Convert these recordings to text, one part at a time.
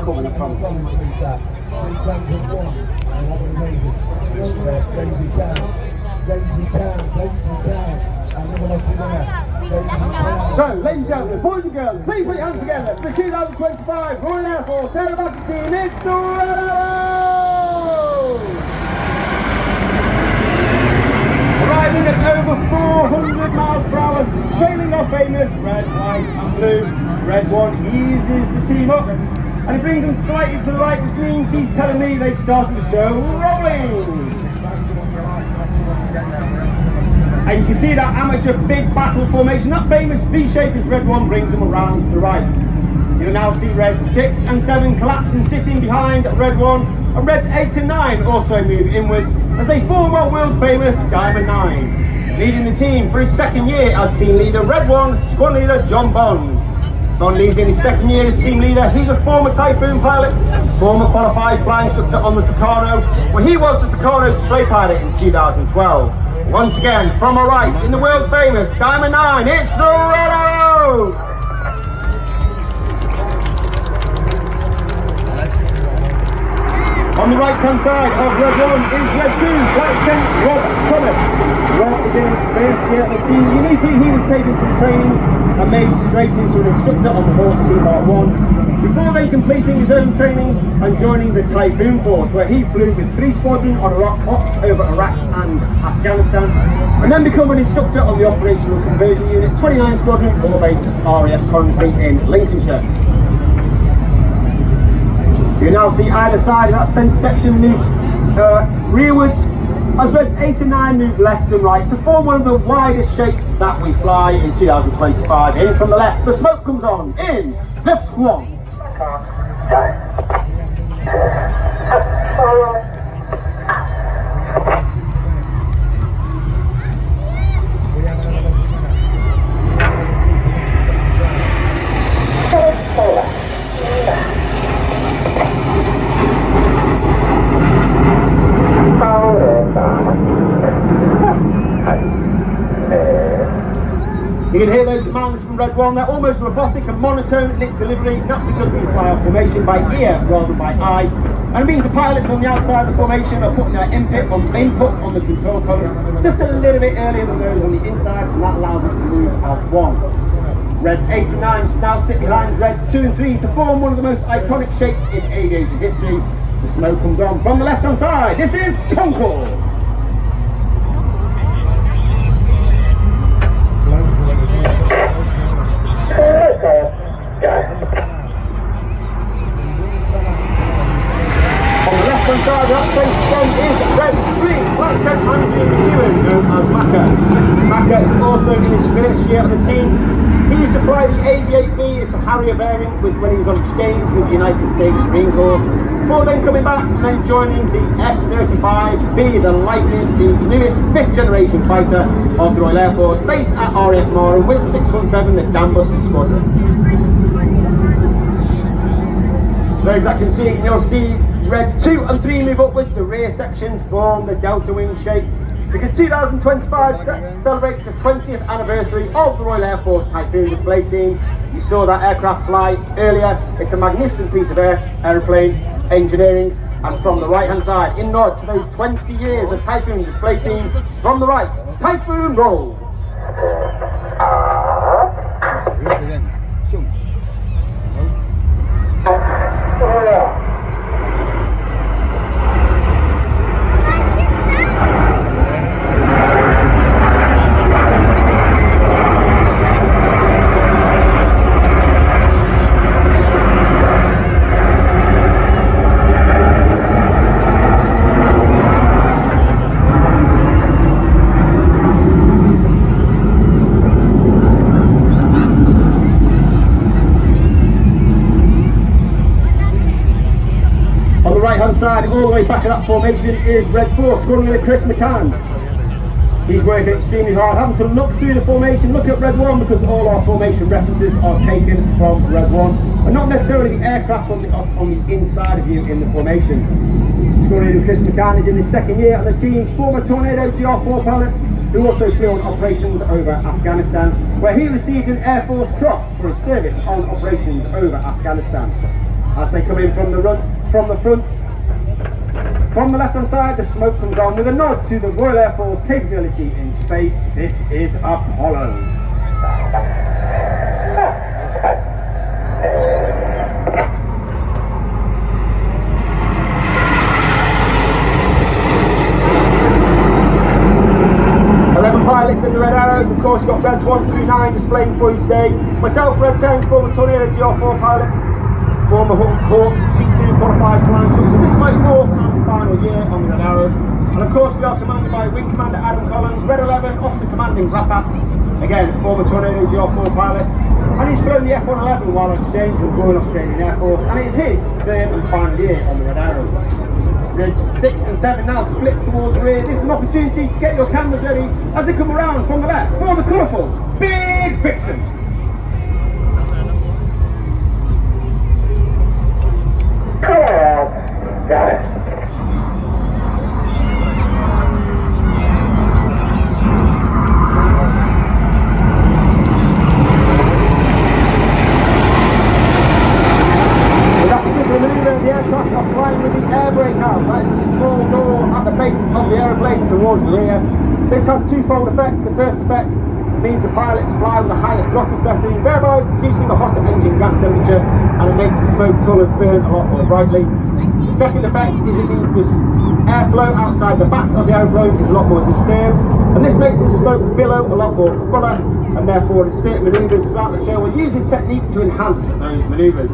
coming, I promise. So, ladies and gentlemen, boys and girls, please put your hands together for the 2025 Royal Air Force Aerobatic Team. It's the Red Arrows! Arriving at over 400 miles per hour, trailing our famous red, white and blue. Red one eases the team up, and he brings them slightly to the right, which means he's telling me they've started the show rolling. And you can see that amateur big battle formation, that famous V shape as red one brings them around to the right. You'll now see reds 6 and 7 collapse and sitting behind red 1, and reds 8 and 9 also move inwards as they form our world famous Diamond 9. Leading the team for his second year as team leader, red 1, squad leader John Bond. Bond leads in his second year as team leader. He's a former Typhoon pilot, former qualified flying instructor on the Tucano, where he was the Tucano display pilot in 2012. Once again, from our right, in the world famous Diamond 9, it's the Red Arrows! On the right hand side of red 1 is red 2, Flight Lieutenant Rob Thomas. Rob is in his first year at the team. Uniquely, he was taken from training and made straight into an instructor on the Hawk Team Mark 1, before then completing his own training and joining the Typhoon Force, where he flew with 3 squadron on Rock Ops over Iraq and Afghanistan, and then become an instructor on the Operational Conversion Unit 29 Squadron, all based at RAF Coventry in Lincolnshire. You now see either side of that centre section move rearwards, as reds 8 and 9 move left and right to form one of the widest shapes that we fly in 2025. In from the left, the smoke comes on, in the Swan. You can hear those commands from Red 1, they're almost robotic and monotone in its delivery. That's because we fly our formation by ear rather than by eye. And it means the pilots on the outside of the formation are putting their input on the control column just a little bit earlier than those on the inside, and that allows us to move as one. Reds 8 and 9 now sit behind Reds 2 and 3 to form one of the most iconic shapes in aviation history. The smoke comes on from the left hand side. This is Concord. On the left hand side of that same front is red 3, Black Tent Andrew McEwen, known as Macca. Macca is also in his first year on the team. He used to fly the AV-8B, it's a Harrier variant when he was on exchange with the United States Marine Corps, before then coming back and then joining the F-35B, the Lightning, the newest 5th generation fighter of the Royal Air Force, based at RAF Mara with 617, the Dambuster Squadron. Those that can see, you'll see Reds 2 and 3 move upwards, the rear sections form the delta wing shape, because 2025 celebrates the 20th anniversary of the Royal Air Force Typhoon display team. You saw that aircraft fly earlier. It's a magnificent piece of aeroplane engineering. And from the right hand side, in nod to those 20 years of Typhoon display team, from the right, Typhoon roll. Side, all the way back of that formation is Red 4, squadron leader Chris McCann. He's working extremely hard, having to look through the formation, look at Red 1, because all our formation references are taken from Red 1, and not necessarily the aircraft on the inside of you in the formation. Squadron leader Chris McCann is in his second year on the team, former Tornado GR4 pilot, who also flew on operations over Afghanistan, where he received an Air Force Cross for his service on operations over Afghanistan. As they come in from the front, from the left-hand side, the smoke comes on with a nod to the Royal Air Force capability in space. This is Apollo. 11 pilots in the red arrows. Of course, you've got Reds 1 through 9 displaying for you today. Myself, Red 10, former Tornado GR4 pilot, former Hawk T2 qualified flying instructor. This is my fourth and final year on the red arrows. And of course, we are commanded by Wing Commander Adam Collins, Red 11, Officer Commanding Rafat, again, former Tornado GR4 pilot. And he's flown the F-111 while on exchange with the Royal Australian Air Force. And it is his third and final year on the red arrows. Reds 6 and 7 now split towards the rear. This is an opportunity to get your cameras ready as they come around from the left for the colourful Big Vixen. Come on, got it. The aircraft are flying with the air brake out. That is a small door at the base of the aeroplane towards the rear. This has twofold effect. The first effect means the pilots fly with a higher throttle setting, thereby reducing the hotter engine gas temperature, and it makes the smoke colours burn a lot more brightly. The second effect is it means the airflow outside the back of the aeroplane is a lot more disturbed, and this makes the smoke billow a lot more fuller, and therefore in certain manoeuvres throughout the show we'll use this technique to enhance those manoeuvres.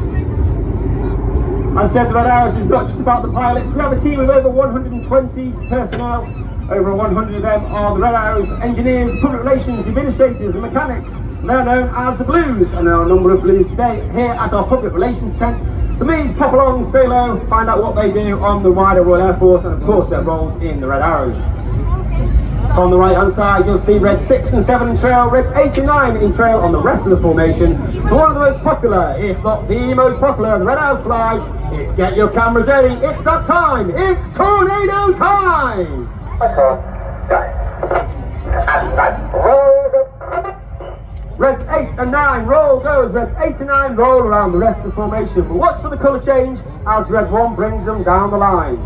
As I said, the Red Arrows is not just about the pilots. We have a team of over 120 personnel. Over 100 of them are the Red Arrows engineers, public relations, administrators and mechanics. They're known as the Blues, and there are a number of Blues today here at our public relations tent. So please pop along, say hello, find out what they do on the wider Royal Air Force, and of course their roles in the Red Arrows. On the right hand side you'll see Reds 6 and 7 in trail, Reds 8 and 9 in trail on the rest of the formation. So one of the most popular, if not the most popular, the Red Arrows fly. It's get your cameras ready, it's that time, it's tornado time! Reds 8 and 9 roll goes, Reds 8 and 9 roll around the rest of the formation. But watch for the colour change as Red 1 brings them down the line.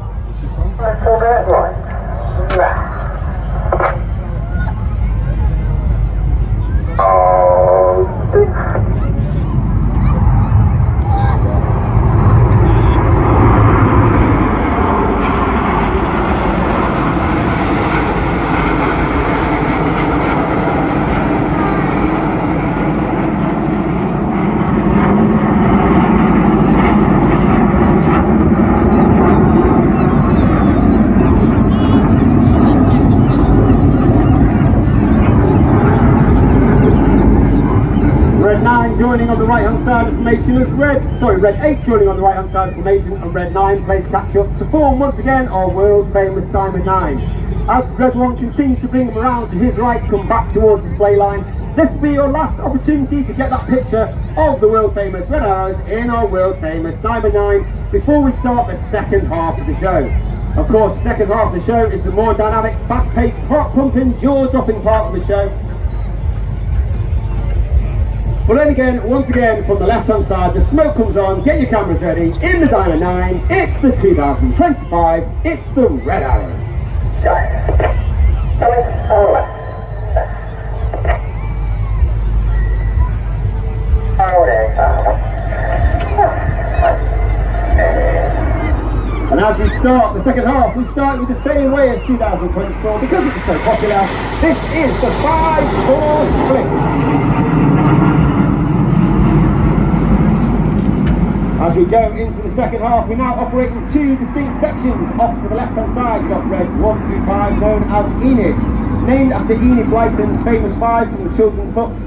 Joining on the right hand side of the formation as Red 8 joining on the right hand side of the formation, and Red 9 plays catch up to form once again our world famous Diamond 9. As Red 1 continues to bring them around to his right, come back towards the display line, this will be your last opportunity to get that picture of the world famous Red Arrows in our world famous Diamond 9 before we start the second half of the show. Of course, the second half of the show is the more dynamic, fast paced, heart pumping, jaw dropping part of the show. But then again, once again, from the left-hand side, the smoke comes on, get your cameras ready, in the Diamond 9, it's the 2025, it's the Red Arrows. And as we start the second half, we start with the same way as 2024, because it was so popular. This is the 5-4 split. As we go into the second half, we now operate in two distinct sections. Off to the left-hand side, you've got Reds 1 through 5, known as Enid, named after Enid Blyton's famous 5 from the children's books.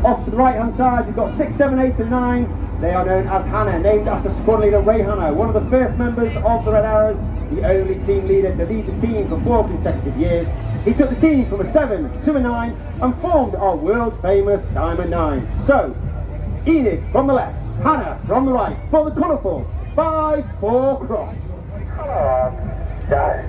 Off to the right-hand side, you've got 6, 7, 8 and 9. They are known as Hannah, named after squad leader Ray Hannah, one of the first members of the Red Arrows, the only team leader to lead the team for 4 consecutive years. He took the team from a 7 to a 9 and formed our world-famous Diamond 9. So, Enid from the left, Hannah from the right, for the colourful 5-4 cross. Come on, guys.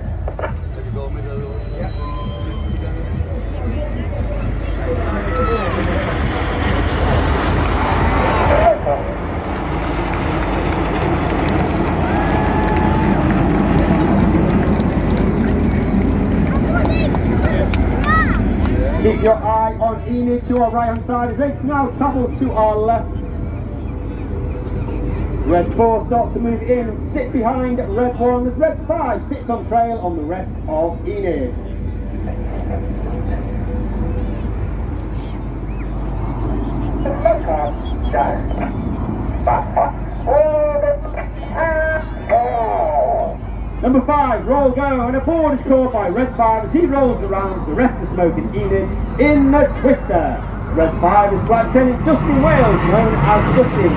As Enid to our right hand side, as they now travel to our left. Red 4 starts to move in and sit behind Red 1 as Red 5 sits on trail on the rest of Enid. Number 5, roll go, and a board is caught by Red 5 as he rolls around the rest of the smoke in Enid in the twister. Red 5 is Flight Attendant Dustin Wales, known as Dustin.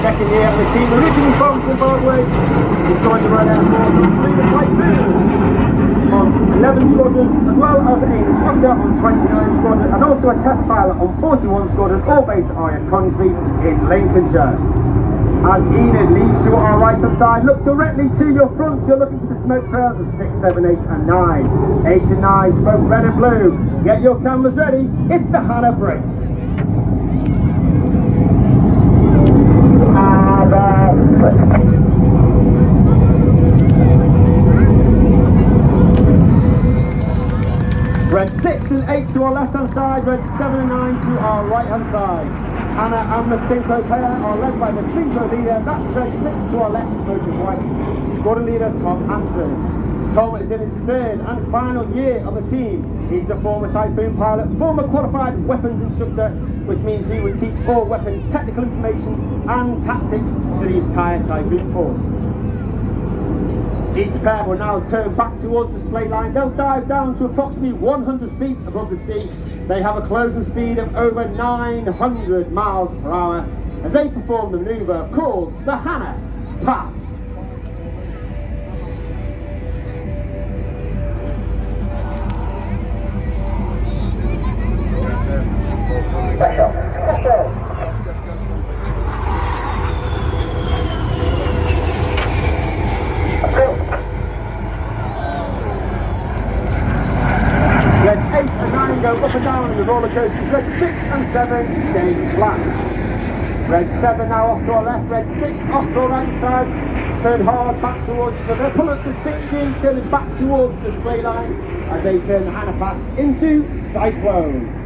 Second year on the team, originally from Zimbabwe. He joined the Red Air Force on the Typhoon on 11 Squadron, as well as an instructor on 29 Squadron, and also a test pilot on 41 Squadron, all based at Iron Coventry in Lincolnshire. As Enid leaves to our right hand side, look directly to your front. You're looking for the smoke trails of 6, 7, 8 and 9. 8 and 9, smoke red and blue. Get your cameras ready, it's the Hannah break. Red 6 and 8 to our left hand side, red 7 and 9 to our right hand side. Hannah and the synchro pair are led by the synchro leader, that's red 6 to our left, smoking white. Squadron leader Tom Andrews. Tom is in his third and final year on the team. He's a former Typhoon pilot, former qualified weapons instructor, which means he would teach all weapon technical information and tactics to the entire Typhoon force. Each pair will now turn back towards the display line. They'll dive down to approximately 100 feet above the sea. They have a closing speed of over 900 miles per hour as they perform the maneuver called the Hannah Pass. Red 8 and 9 go up and down in the roller coasters. Red 6 and 7 stay flat. Red 7 now off to our left. Red 6 off to our right side. Turn hard back towards each other. Pull up to 16, turning back towards the display line as they turn the Hannah Pass into Cyclone.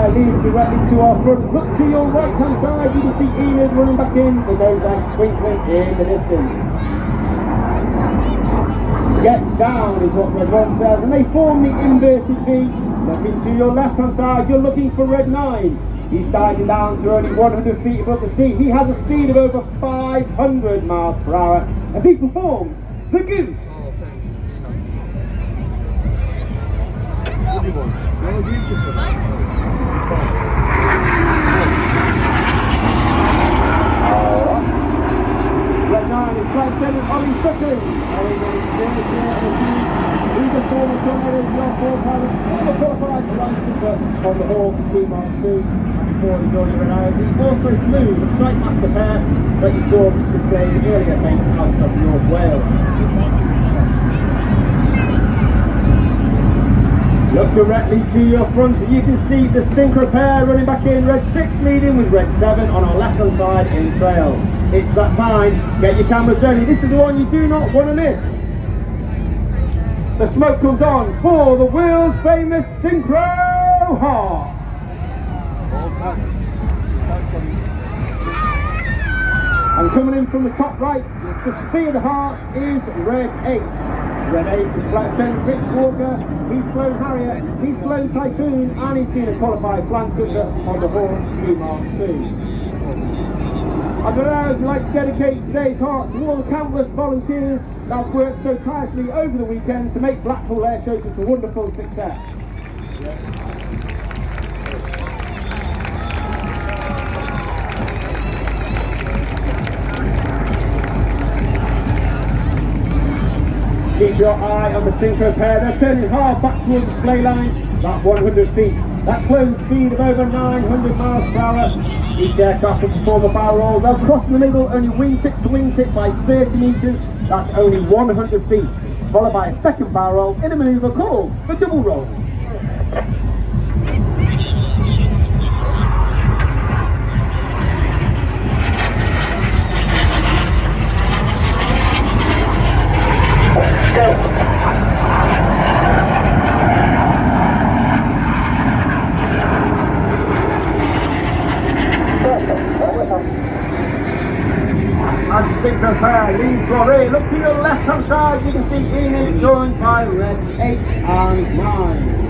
Leads directly to our front. Look to your right hand side, you can see Enid running back in, the nose light twinkling in the distance. Get down is what Red 1 says, and they form the inverted V. Looking to your left hand side, you're looking for Red 9. He's diving down to only 100 feet above the sea. He has a speed of over 500 miles per hour as he performs the Goose. Red 9 is Flight Attendant Ollie Sutton. He's a former tornado, your four pilot, former qualified landshipper on the Hawk T-Mark 2, and before he joined the Renard. He also flew the Strike Master pair that you saw displayed earlier based out of North Wales. Look directly to your front, you can see the synchro pair running back in, red 6 leading with red 7 on our left hand side in trail. It's that time, get your cameras ready, this is the one you do not want to miss. The smoke comes on for the world famous Synchro Heart. And coming in from the top right to spear the heart is red 8. Red 8 is Flight Attendant Rich Walker. He's flown Harrier, he's flown Typhoon, and he's been a qualified flank cutter on the Hawk T-Mark 2. I'd like to dedicate today's heart to all the countless volunteers that have worked so tirelessly over the weekend to make Blackpool Airshow such a wonderful success. Keep your eye on the synchro pair, they're turning hard back towards the display line, about 100 feet That closed speed of over 900 miles per hour. Each aircraft will perform a barrel roll. They'll cross in the middle, only wingtip to wingtip by 30 metres. That's only 100 feet. Followed by a second barrel roll in a manoeuvre called the double roll. And signal pair, lead Florey. Look to your left hand side, you can see Enid joined by red 8 and 9.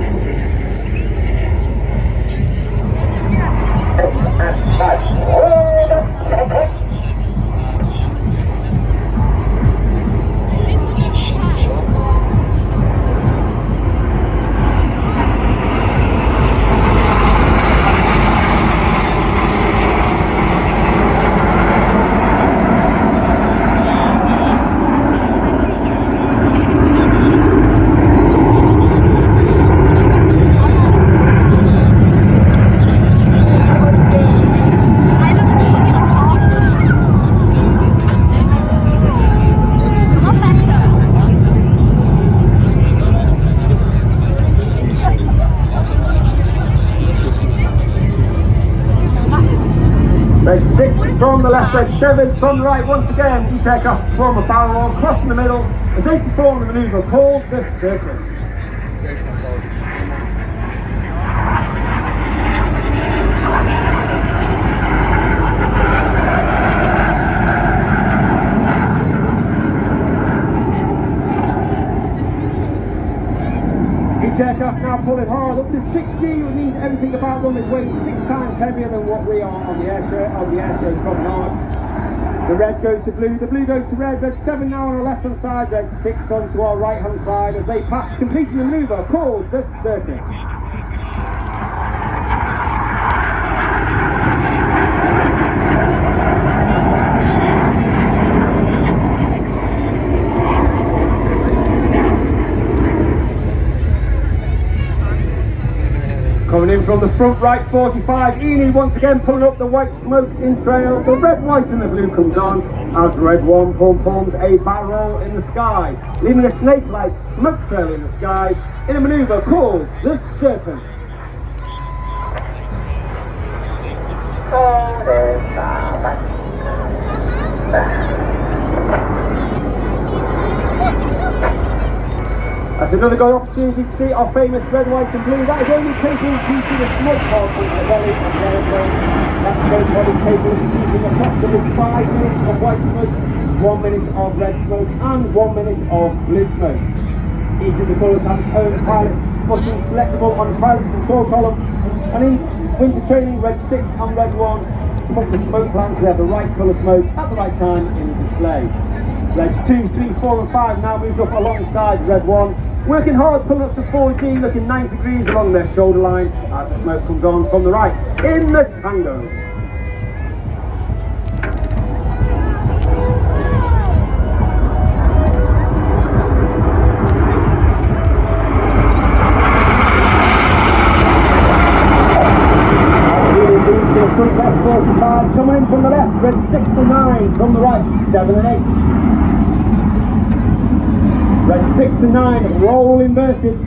Red 6 from the left, red 7 from the right. Once again, each aircraft perform a barrel roll, cross in the middle as they perform the manoeuvre called the circus. Each aircraft now pulling hard up to 6G, which means everything about them is weighing 6 times heavier than what we are on the Airshow promenade. The red goes to blue, the blue goes to red, red 7 now on our left hand side, red 6 onto our right hand side as they pass, completing the manoeuvre called the circus. Coming in from the front right 45, Enid once again pulling up the white smoke in trail. The red, white and the blue comes on as red 1 forms a barrel roll in the sky, leaving a snake-like smoke trail in the sky in a manoeuvre called the serpent. That's another good opportunity to see our famous red, white and blue. That is only capable due to the smoke particles in the belly of the aeroplane. That's smoke what is capable of producing approximately 5 minutes of white smoke, 1 minute of red smoke and 1 minute of blue smoke. Each of the colours have its own pilot button selectable on the pilot control column. And in winter training, red 6 and red 1 come up with smoke plans. We have the right colour smoke at the right time in the display. Reds 2, 3, 4 and 5 now moved up alongside red 1, working hard, pulling up to 4G, looking 90 degrees along their shoulder line as the smoke comes on from the right in the tango. Front left 45, coming in from the left, red 6 and 9, from the right 7 and 8. Red 6 and 9, roll inverted,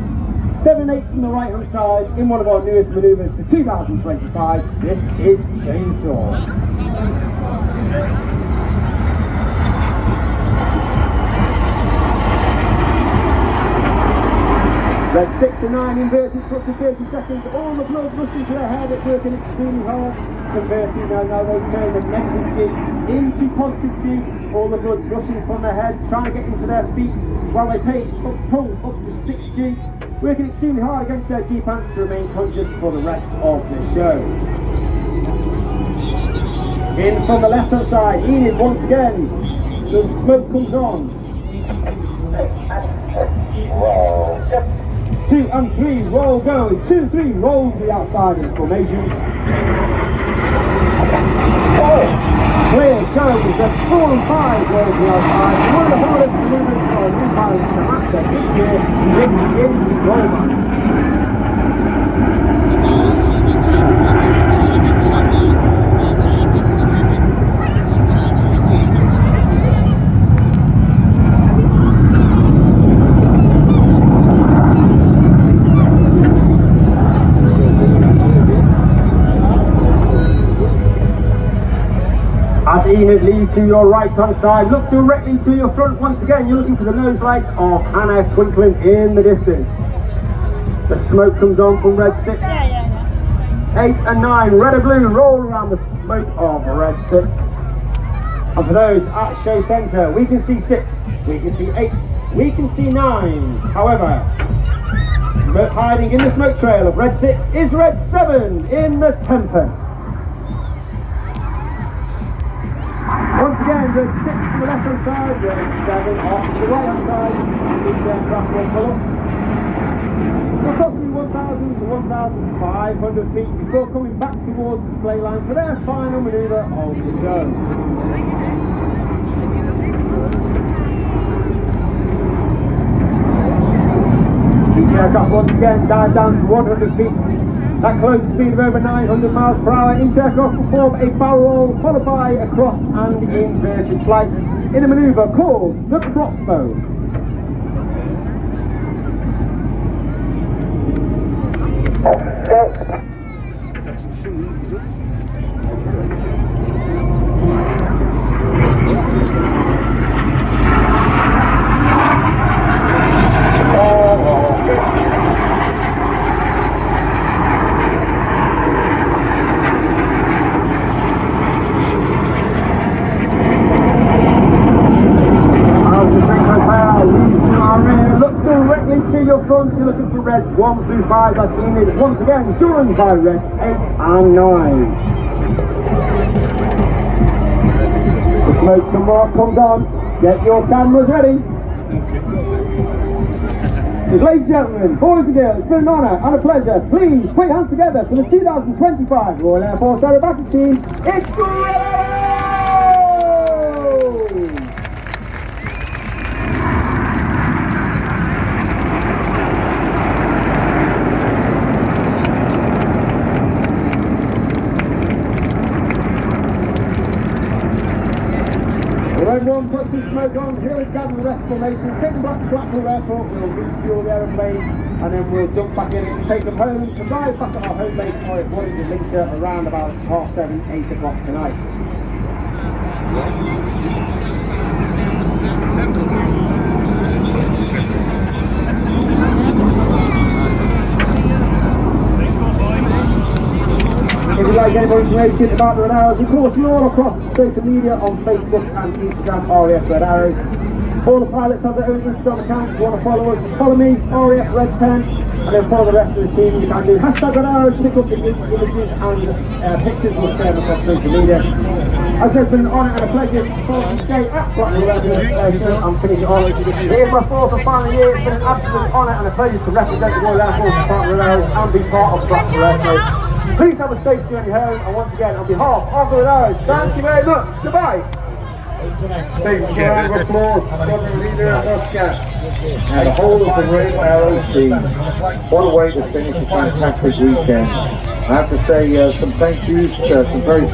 7 8 from the right hand side in one of our newest manoeuvres for 2025. This is Chainsaw. Red 6 and 9 inverted for up to 30 seconds, all the blood rushing to their head, working extremely hard. Converting now they turn the negative G into positive G, all the blood rushing from their head, trying to get into their feet while they pull up to 6G, working extremely hard against their G pants to remain conscious for the rest of the show. In from the left hand side, Enid once again, the smoke comes on. 2 and 3, roll goes. 2, 3, roll to the outside in formation. Clear goes. That's 4 and 5 roll to the outside. One of the hardest maneuvers for a new pilot to master this year. This is Rollman. Enid, lead to your right hand side. Look directly to your front once again. You're looking for the nose lights of Hannah twinkling in the distance. The smoke comes on from red 6. 8 and 9, red and blue, roll around the smoke of red 6. And for those at show centre, we can see 6, we can see 8, we can see 9. However, hiding in the smoke trail of red 6 is red 7 in the Tempest. Once again, red 6 to the left hand side, red 7 off to the right hand side, in their Blackpool colour. Approximately 1,000 to 1,500 feet before coming back towards the display line for their final manoeuvre of the show. Each aircraft once again dive down to 100 feet. That closing speed of over 900 miles per hour. Each aircraft will form a barrel roll followed by a cross and inverted flight in a manoeuvre called the crossbow. Look directly to your front, you're looking for red 1 through 5, that's Enid once again, joined by red 8 and 9. The smoke and mark comes on, get your cameras ready. Ladies and gentlemen, boys and girls, it's been an honour and a pleasure. Please put your hands together for the 2025 Royal Air Force Aerobatics team. It's great! Everyone puts some smoke on, here is gather the rest formation, taking back to Blackpool Airport, we'll refuel the aeroplane and then we'll jump back in and take them home to arrive back at our home base or at Lincolnshire around about 7:30, 8 o'clock tonight. If you'd like any more information about the Red Arrows, of course, you're all across social media on Facebook and Instagram, RAF Red Arrows. All the pilots have their own Instagram accounts. If you want to follow us, follow me, RAF Red 10, and then follow the rest of the team. You can do hashtag Red Arrows, pick up the images and pictures and share them across social media. As I said, it's been an honour and a pleasure to stay at Blackpool Airport and finish it on. It is my 4th and final year. It's been an absolute honour and a pleasure to represent the Royal Air Force Department of Red Arrows and be part of Blackpool Airport. Please have a safe journey home, and once again, on behalf of the Red Arrows, thank you very much. Goodbye. Thanks for a round of applause for the leader of Oscar and the whole of the Royal Arrows team. What a way to finish a fantastic weekend. I have to say some thank yous to some very